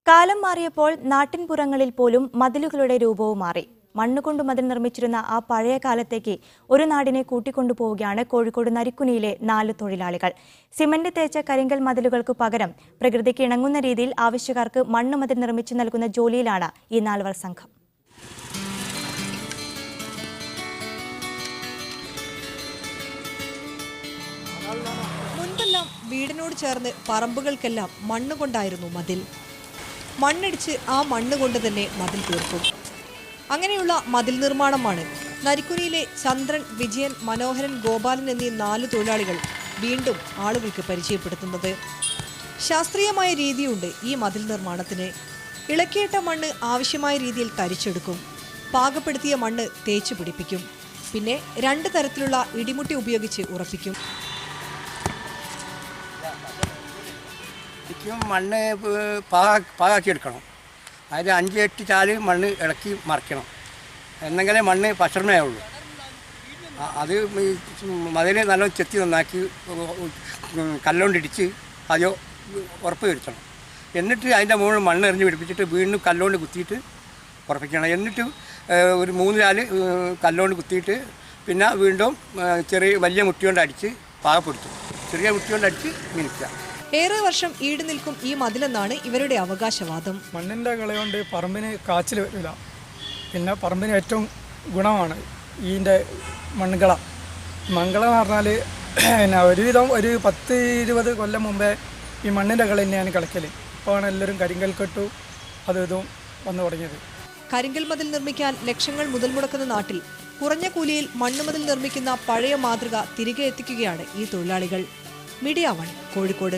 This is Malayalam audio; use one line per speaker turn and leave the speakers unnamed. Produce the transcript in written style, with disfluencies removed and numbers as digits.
കാലം മാറിയപ്പോൾ നാട്ടിൻപുറങ്ങളിൽ പോലും മതിലുകളുടെ രൂപവും മാറി. മണ്ണുകൊണ്ട് മതിൽ നിർമ്മിച്ചിരുന്ന ആ പഴയ കാലത്തേക്ക് ഒരു നാടിനെ കൂട്ടിക്കൊണ്ടുപോവുകയാണ് കോഴിക്കോട് നരിക്കുനിയിലെ 4 തൊഴിലാളികൾ. സിമന്റ് തേച്ച കരിങ്കൽ മതിലുകൾക്ക് പകരം പ്രകൃതിക്ക് ഇണങ്ങുന്ന രീതിയിൽ ആവശ്യക്കാർക്ക് മണ്ണുമതിൽ നിർമ്മിച്ചു നൽകുന്ന ജോലിയിലാണ് ഈ 4 സംഘം.
മുൻപെല്ലാം വീടിനോട് ചേർന്ന് പറമ്പുകൾക്കെല്ലാം മണ്ണുകൊണ്ടായിരുന്നു മതിൽ. മണ്ണിടിച്ച് ആ മണ്ണ് കൊണ്ട് തന്നെ മതിൽ തീർക്കും. അങ്ങനെയുള്ള മതിൽ നിർമ്മാണമാണ് നരിക്കുനിയിലെ ചന്ദ്രൻ, വിജയൻ, മനോഹരൻ, ഗോപാലൻ എന്നീ 4 തൊഴിലാളികൾ വീണ്ടും ആളുകൾക്ക് പരിചയപ്പെടുത്തുന്നത്. ശാസ്ത്രീയമായ രീതിയുണ്ട് ഈ മതിൽ നിർമ്മാണത്തിന്. ഇളക്കിയിട്ട മണ്ണ് ആവശ്യമായ രീതിയിൽ തരിച്ചെടുക്കും. പാകപ്പെടുത്തിയ മണ്ണ് തേച്ചു പിടിപ്പിക്കും. പിന്നെ 2 തരത്തിലുള്ള ഇടിമുട്ടി ഉപയോഗിച്ച് ഉറപ്പിക്കും.
മണ്ണ് പാകാക്കിയെടുക്കണം. അതിൽ 5-8 ചാല് മണ്ണ് ഇളക്കി മറിക്കണം. എന്നെങ്കിലേ മണ്ണ് പശർമയാവുള്ളൂ. അത് മതിൽ നല്ല ചെത്തി നന്നാക്കി കല്ലുകൊണ്ടിടിച്ച് അതെയോ ഉറപ്പ് വരുത്തണം. എന്നിട്ട് അതിൻ്റെ മുകളിൽ മണ്ണ് എറിഞ്ഞ് പിടിപ്പിച്ചിട്ട് വീണ്ടും കല്ലുകൊണ്ട് കുത്തിയിട്ട് ഉറപ്പിക്കണം. എന്നിട്ട് ഒരു 3 ചാല് കല്ലുകൊണ്ട് കുത്തിയിട്ട് പിന്നെ വീണ്ടും വലിയ മുട്ടി കൊണ്ട് അടിച്ച് പാകപ്പെടുത്തും. ചെറിയ മുട്ടി കൊണ്ട് അടിച്ച് മിനുക്കുക.
ഏറെ വർഷം ഈട് നിൽക്കും ഈ മതിലെന്നാണ് ഇവരുടെ അവകാശവാദം.
മണ്ണിൻ്റെ കളയുകൊണ്ട് പറമ്പിന് കാച്ചിൽ വരില്ല. പിന്നെ പറമ്പിന് ഏറ്റവും ഗുണമാണ് ഇതിൻ്റെ മൺകള. മൺകള എന്ന് പറഞ്ഞാൽ ഒരുവിധം ഒരു 10-20 കൊല്ലം മുമ്പേ ഈ മണ്ണിൻ്റെ കള തന്നെയാണ് കളിക്കൽ. ഇപ്പോഴാണ് എല്ലാവരും കരിങ്കൽ കെട്ടു അതും ഇതും വന്നു തുടങ്ങിയത്.
കരിങ്കൽ മതിൽ നിർമ്മിക്കാൻ ലക്ഷങ്ങൾ മുതൽ മുടക്കുന്ന നാട്ടിൽ കുറഞ്ഞ കൂലിയിൽ മണ്ണുമതിൽ നിർമ്മിക്കുന്ന പഴയ മാതൃക തിരികെ എത്തിക്കുകയാണ് ഈ തൊഴിലാളികൾ. മീഡിയ 1 കോഴിക്കോട്.